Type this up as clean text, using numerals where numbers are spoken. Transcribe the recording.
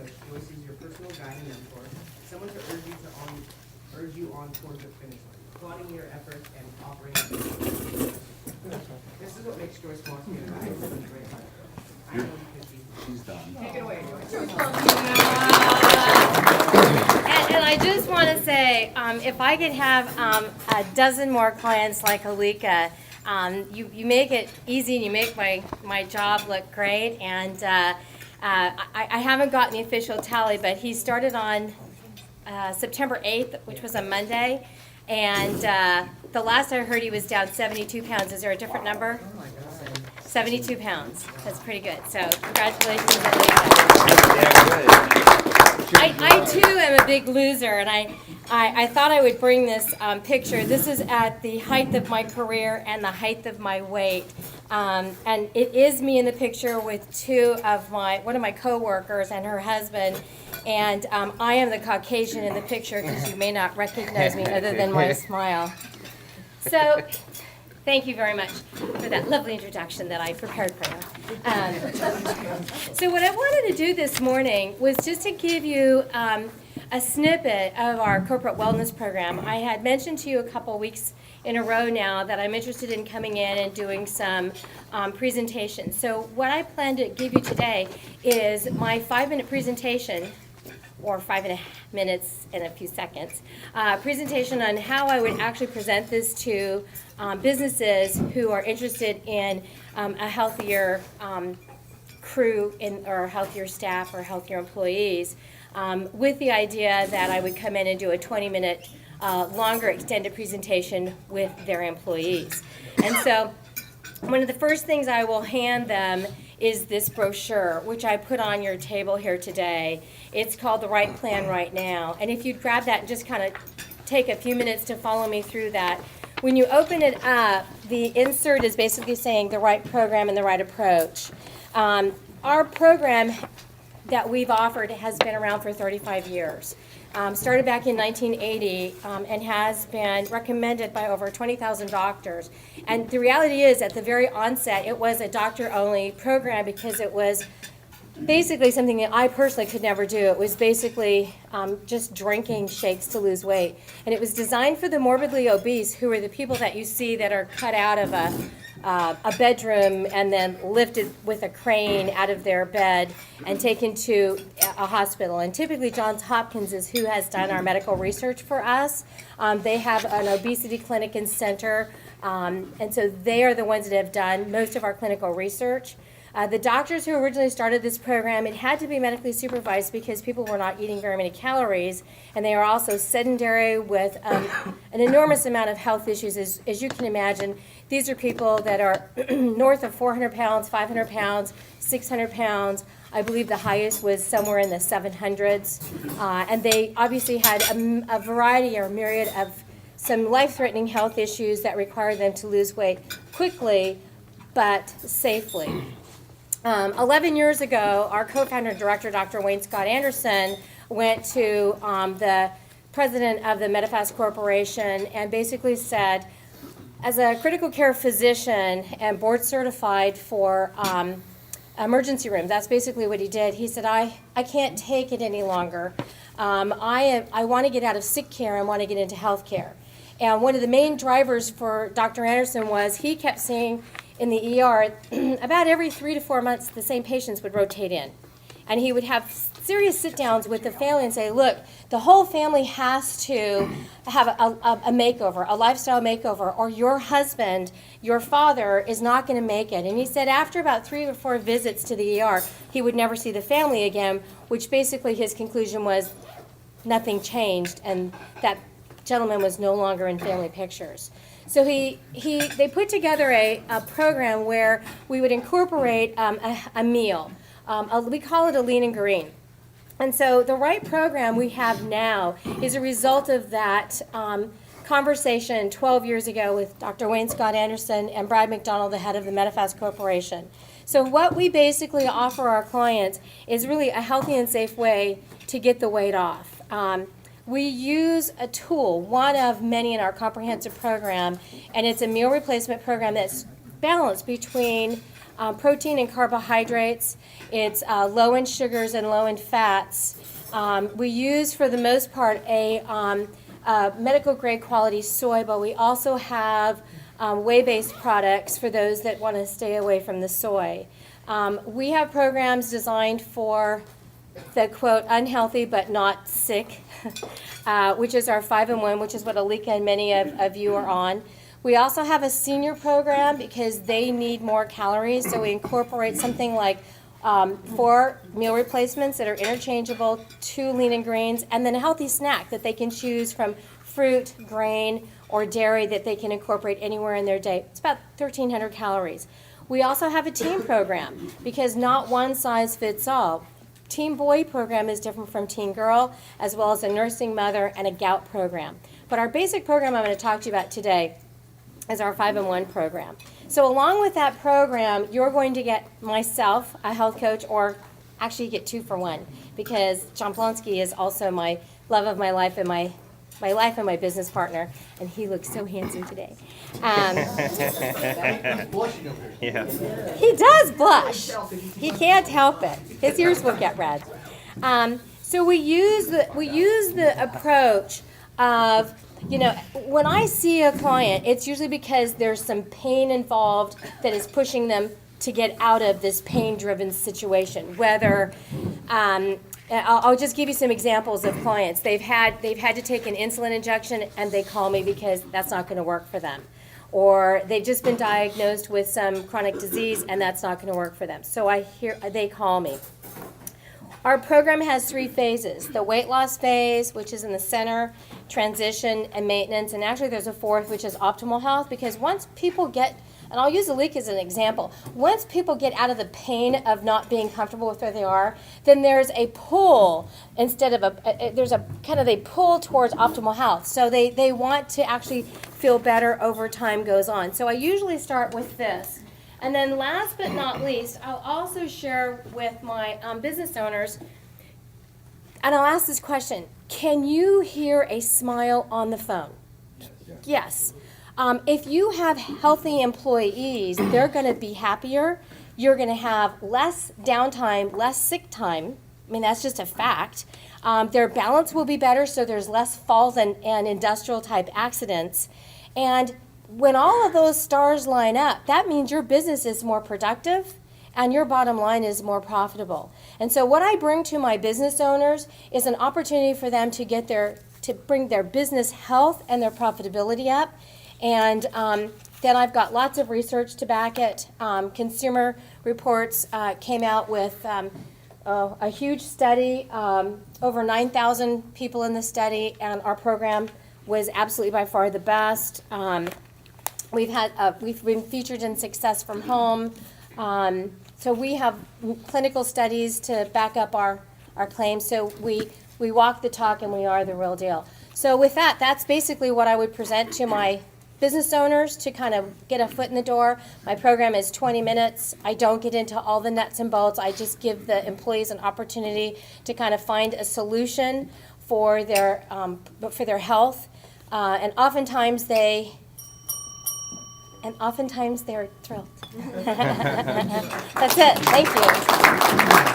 coach. Joyce is your personal guide and mentor, someone to urge you on towards the finish line, applauding your efforts and offering. This is what makes Joyce Blonskij and I such a great life coach. I know because She's done. take it away, Joyce. And I just want to say, if I could have a dozen more clients like Alika, you make it easy and you make my job look great. And I haven't gotten the official tally, but he started on September 8th, which was a Monday. And the last I heard, he was down 72 pounds. Is there a different number? 72 pounds. That's pretty good. So congratulations, Alika. I too am a big loser, and I thought I would bring this picture. This is at the height of my career and the height of my weight. And it is me in the picture with one of my coworkers and her husband. And I am the Caucasian in the picture because you may not recognize me other than my smile. So thank you very much for that lovely introduction that I prepared for you. So what I wanted to do this morning was just to give you a snippet of our corporate wellness program. I had mentioned to you a couple weeks in a row now that I'm interested in coming in and doing some presentations. So what I plan to give you today is my 5-minute presentation, or 5.5 minutes and a few seconds, presentation on how I would actually present this to businesses who are interested in a healthier crew or healthier staff or healthier employees, with the idea that I would come in and do a 20-minute longer extended presentation with their employees. And so one of the first things I will hand them is this brochure, which I put on your table here today. It's called The Right Plan Right Now. And if you'd grab that and just kind of take a few minutes to follow me through that. When you open it up, the insert is basically saying the right program and the right approach. Our program that we've offered has been around for 35 years. Started back in 1980 and has been recommended by over 20,000 doctors. And the reality is, at the very onset, it was a doctor-only program because it was basically something that I personally could never do. It was basically just drinking shakes to lose weight. And it was designed for the morbidly obese, who are the people that you see that are cut out of a bedroom and then lifted with a crane out of their bed and taken to a hospital. And typically Johns Hopkins is who has done our medical research for us. They have an obesity clinic and center, and so they are the ones that have done most of our clinical research. The doctors who originally started this program, it had to be medically supervised because people were not eating very many calories, and they are also sedentary with an enormous amount of health issues. As you can imagine, these are people that are north of 400 pounds, 500 pounds, 600 pounds. I believe the highest was somewhere in the 700s. And they obviously had a variety or myriad of some life-threatening health issues that required them to lose weight quickly but safely. 11 years ago, our co-founder and director, Dr. Wayne Scott Anderson, went to the president of the Medifast Corporation and basically said, as a critical care physician and board certified for emergency room, that's basically what he did. He said, I can't take it any longer. I want to get out of sick care and want to get into health care. And one of the main drivers for Dr. Anderson was he kept seeing in the ER, about every 3 to 4 months, the same patients would rotate in. And he would have serious sit-downs with the family and say, look, the whole family has to have a makeover, a lifestyle makeover, or your husband, your father, is not going to make it. And he said after about 3 or 4 visits to the ER, he would never see the family again, which basically his conclusion was nothing changed, and that gentleman was no longer in family pictures. So they put together a program where we would incorporate a meal. We call it a lean and green. And so the right program we have now is a result of that conversation 12 years ago with Dr. Wayne Scott Anderson and Brad McDonald, the head of the Medifast Corporation. So what we basically offer our clients is really a healthy and safe way to get the weight off. We use a tool, one of many in our comprehensive program, and it's a meal replacement program that's balanced between protein and carbohydrates. It's low in sugars and low in fats. We use, for the most part, a medical grade quality soy, but we also have whey-based products for those that want to stay away from the soy. We have programs designed for the, quote, unhealthy but not sick, which is our 5-in-1, which is what Alika and many of you are on. We also have a senior program because they need more calories, so we incorporate something like 4 meal replacements that are interchangeable, 2 lean and greens, and then a healthy snack that they can choose from fruit, grain, or dairy that they can incorporate anywhere in their day. It's about 1,300 calories. We also have a team program because not one size fits all. Teen Boy program is different from Teen Girl, as well as a nursing mother and a gout program. But our basic program I'm going to talk to you about today is our 5-in-1 program. So along with that program, you're going to get myself, a health coach, or actually you get 2 for 1, because John Blonskij is also my love of my life and my life and my business partner, and he looks so handsome today. Yeah. He does blush. He can't help it. His ears will get red. So we use the approach of, you know, when I see a client, it's usually because there's some pain involved that is pushing them to get out of this pain-driven situation. Whether I'll just give you some examples of clients. They've had to take an insulin injection and they call me because that's not going to work for them. Or they've just been diagnosed with some chronic disease and that's not going to work for them. So they call me. Our program has 3 phases: the weight loss phase, which is in the center, transition, and maintenance. And actually there's a 4th, which is optimal health, because once people get, and I'll use the leak as an example, once people get out of the pain of not being comfortable with where they are, then there's a pull instead of there's a kind of a pull towards optimal health. So they want to actually feel better over time goes on. So I usually start with this. And then last but not least, I'll also share with my business owners, and I'll ask this question: can you hear a smile on the phone? Yes. If you have healthy employees, they're going to be happier. You're going to have less downtime, less sick time. I mean, that's just a fact. Their balance will be better, so there's less falls and industrial type accidents. And when all of those stars line up, that means your business is more productive and your bottom line is more profitable. And so what I bring to my business owners is an opportunity for them to bring their business health and their profitability up. And then I've got lots of research to back it. Consumer Reports came out with a huge study, over 9,000 people in the study, and our program was absolutely by far the best. We've been featured in Success from Home. So we have clinical studies to back up our claims. So we walk the talk and we are the real deal. So with that, that's basically what I would present to my business owners to kind of get a foot in the door. My program is 20 minutes. I don't get into all the nuts and bolts. I just give the employees an opportunity to kind of find a solution for their health. And oftentimes they're thrilled. That's it. Thank you.